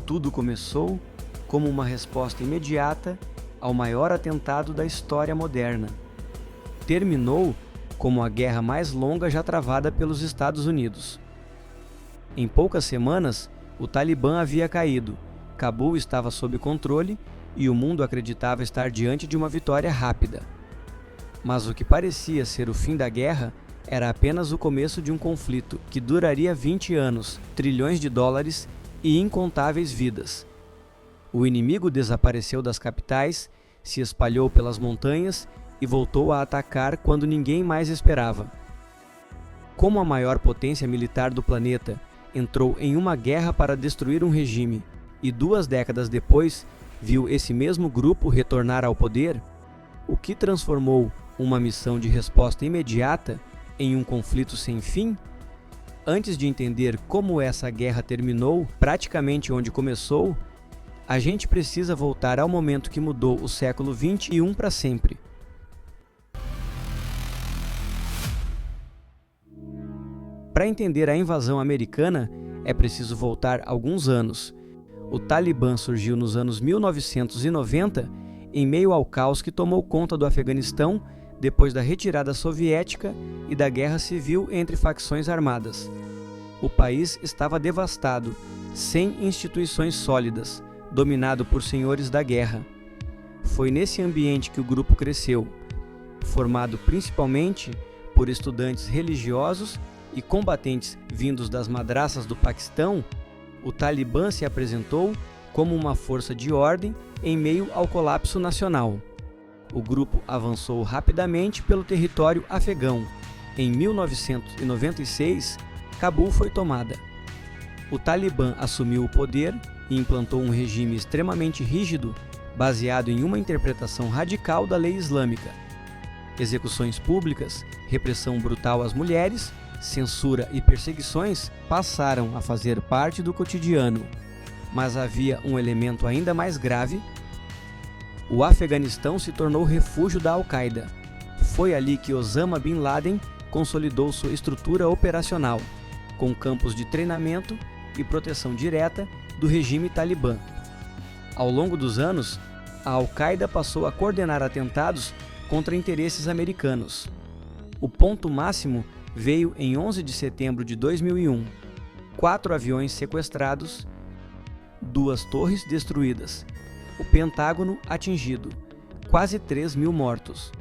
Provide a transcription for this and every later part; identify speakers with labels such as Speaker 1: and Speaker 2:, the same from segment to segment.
Speaker 1: Tudo começou como uma resposta imediata ao maior atentado da história moderna. Terminou como a guerra mais longa já travada pelos Estados Unidos. Em poucas semanas, o Talibã havia caído, Cabul estava sob controle e o mundo acreditava estar diante de uma vitória rápida. Mas o que parecia ser o fim da guerra era apenas o começo de um conflito que duraria 20 anos, trilhões de dólares e incontáveis vidas. O inimigo desapareceu das capitais, se espalhou pelas montanhas e voltou a atacar quando ninguém mais esperava. Como a maior potência militar do planeta entrou em uma guerra para destruir um regime e 2 décadas depois viu esse mesmo grupo retornar ao poder, o que transformou uma missão de resposta imediata em um conflito sem fim? Antes de entender como essa guerra terminou, praticamente onde começou, a gente precisa voltar ao momento que mudou o século XXI para sempre. Para entender a invasão americana, é preciso voltar alguns anos. O Talibã surgiu nos anos 1990, em meio ao caos que tomou conta do Afeganistão depois da retirada soviética e da guerra civil entre facções armadas. O país estava devastado, sem instituições sólidas, dominado por senhores da guerra. Foi nesse ambiente que o grupo cresceu, formado principalmente por estudantes religiosos e combatentes vindos das madraças do Paquistão. O Talibã se apresentou como uma força de ordem em meio ao colapso nacional. O grupo avançou rapidamente pelo território afegão. Em 1996, Cabul foi tomada. O Talibã assumiu o poder e implantou um regime extremamente rígido, baseado em uma interpretação radical da lei islâmica. Execuções públicas, repressão brutal às mulheres, censura e perseguições passaram a fazer parte do cotidiano. Mas havia um elemento ainda mais grave. O Afeganistão se tornou refúgio da Al-Qaeda. Foi ali que Osama Bin Laden consolidou sua estrutura operacional, com campos de treinamento e proteção direta do regime talibã. Ao longo dos anos, a Al-Qaeda passou a coordenar atentados contra interesses americanos. O ponto máximo veio em 11 de setembro de 2001. 4 aviões sequestrados, 2 torres destruídas, o Pentágono atingido, quase 3.000 mortos.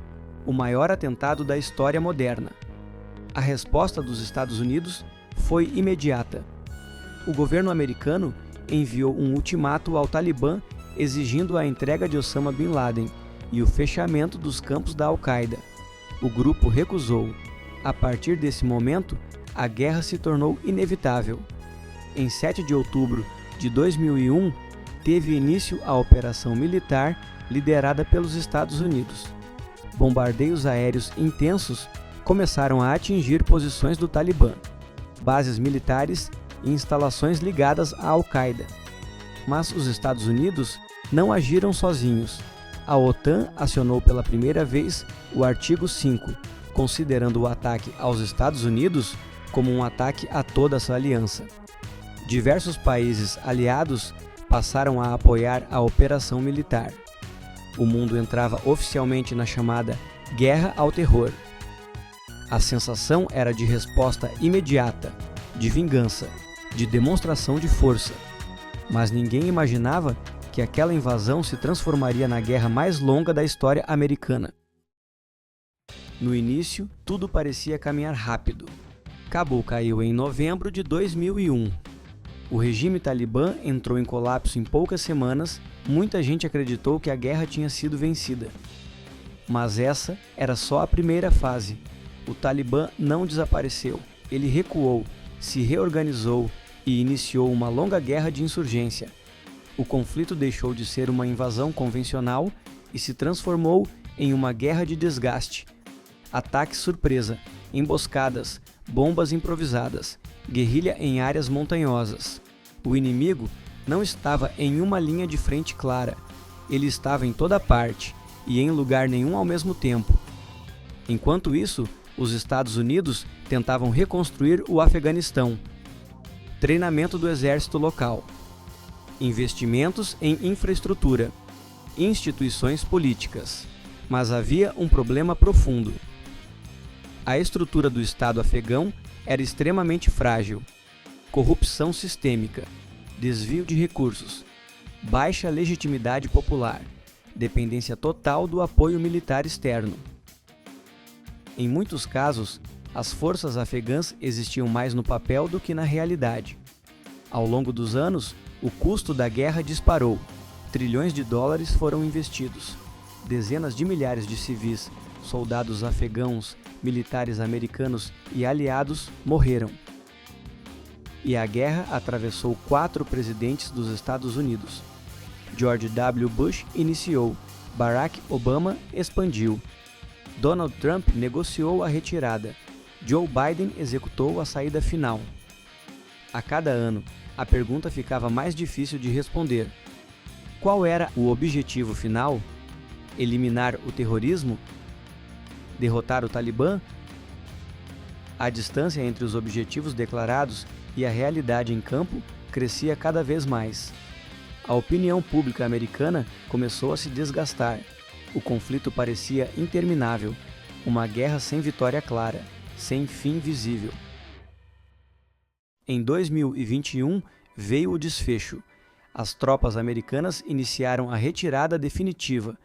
Speaker 1: O maior atentado da história moderna. A resposta dos Estados Unidos foi imediata. O governo americano enviou um ultimato ao Talibã exigindo a entrega de Osama Bin Laden e o fechamento dos campos da Al-Qaeda. O grupo recusou. A partir desse momento, a guerra se tornou inevitável. Em 7 de outubro de 2001, teve início a operação militar liderada pelos Estados Unidos. Bombardeios aéreos intensos começaram a atingir posições do Talibã, bases militares e instalações ligadas à Al-Qaeda. Mas os Estados Unidos não agiram sozinhos. A OTAN acionou pela primeira vez o artigo 5, considerando o ataque aos Estados Unidos como um ataque a toda essa aliança. Diversos países aliados passaram a apoiar a operação militar. O mundo entrava oficialmente na chamada Guerra ao Terror. A sensação era de resposta imediata, de vingança, de demonstração de força. Mas ninguém imaginava que aquela invasão se transformaria na guerra mais longa da história americana. No início, tudo parecia caminhar rápido. Cabul caiu em novembro de 2001. O regime talibã entrou em colapso em poucas semanas. Muita gente acreditou que a guerra tinha sido vencida. Mas essa era só a primeira fase. O Talibã não desapareceu. Ele recuou, se reorganizou e iniciou uma longa guerra de insurgência. O conflito deixou de ser uma invasão convencional e se transformou em uma guerra de desgaste. Ataques surpresa, emboscadas, bombas improvisadas, guerrilha em áreas montanhosas. O inimigo não estava em uma linha de frente clara. Ele estava em toda parte e em lugar nenhum ao mesmo tempo. Enquanto isso, os Estados Unidos tentavam reconstruir o Afeganistão. Treinamento do exército local. investimentos em infraestrutura, instituições políticas. Mas havia um problema profundo. A estrutura do Estado afegão era extremamente frágil. Corrupção sistêmica, desvio de recursos, baixa legitimidade popular, dependência total do apoio militar externo. Em muitos casos, as forças afegãs existiam mais no papel do que na realidade. Ao longo dos anos, o custo da guerra disparou. Trilhões de dólares foram investidos. Dezenas de milhares de civis, soldados afegãos, militares americanos e aliados morreram. E a guerra atravessou 4 presidentes dos Estados Unidos. George W. Bush iniciou, Barack Obama expandiu. Donald Trump negociou a retirada. Joe Biden executou a saída final. A cada ano, a pergunta ficava mais difícil de responder. Qual era o objetivo final? Eliminar o terrorismo? Derrotar o Talibã? A distância entre os objetivos declarados e a realidade em campo crescia cada vez mais. A opinião pública americana começou a se desgastar. O conflito parecia interminável, uma guerra sem vitória clara, sem fim visível. Em 2021, veio o desfecho. As tropas americanas iniciaram a retirada definitiva.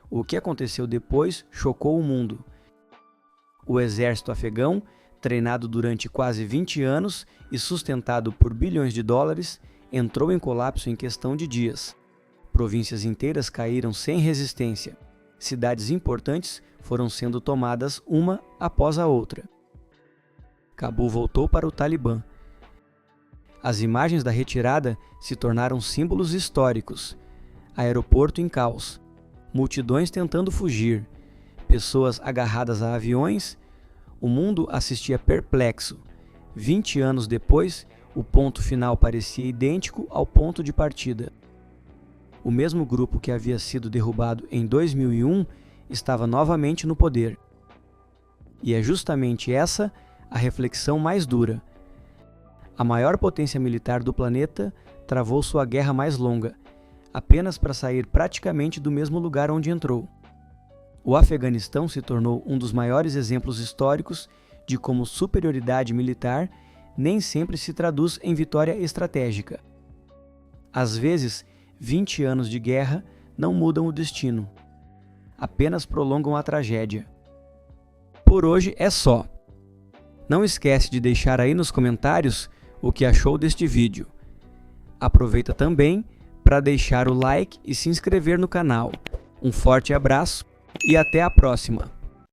Speaker 1: O que aconteceu depois chocou o mundo. O exército afegão, treinado durante quase 20 anos e sustentado por bilhões de dólares, entrou em colapso em questão de dias. Províncias inteiras caíram sem resistência. Cidades importantes foram sendo tomadas uma após a outra. Cabul voltou para o Talibã. As imagens da retirada se tornaram símbolos históricos. Aeroporto em caos, multidões tentando fugir, pessoas agarradas a aviões. O mundo assistia perplexo. 20 anos depois, o ponto final parecia idêntico ao ponto de partida. O mesmo grupo que havia sido derrubado em 2001 estava novamente no poder. E é justamente essa a reflexão mais dura. A maior potência militar do planeta travou sua guerra mais longa, apenas para sair praticamente do mesmo lugar onde entrou. O Afeganistão se tornou um dos maiores exemplos históricos de como superioridade militar nem sempre se traduz em vitória estratégica. Às vezes, 20 anos de guerra não mudam o destino, apenas prolongam a tragédia. Por hoje é só. Não esquece de deixar aí nos comentários o que achou deste vídeo. Aproveita também para deixar o like e se inscrever no canal. Um forte abraço e até a próxima!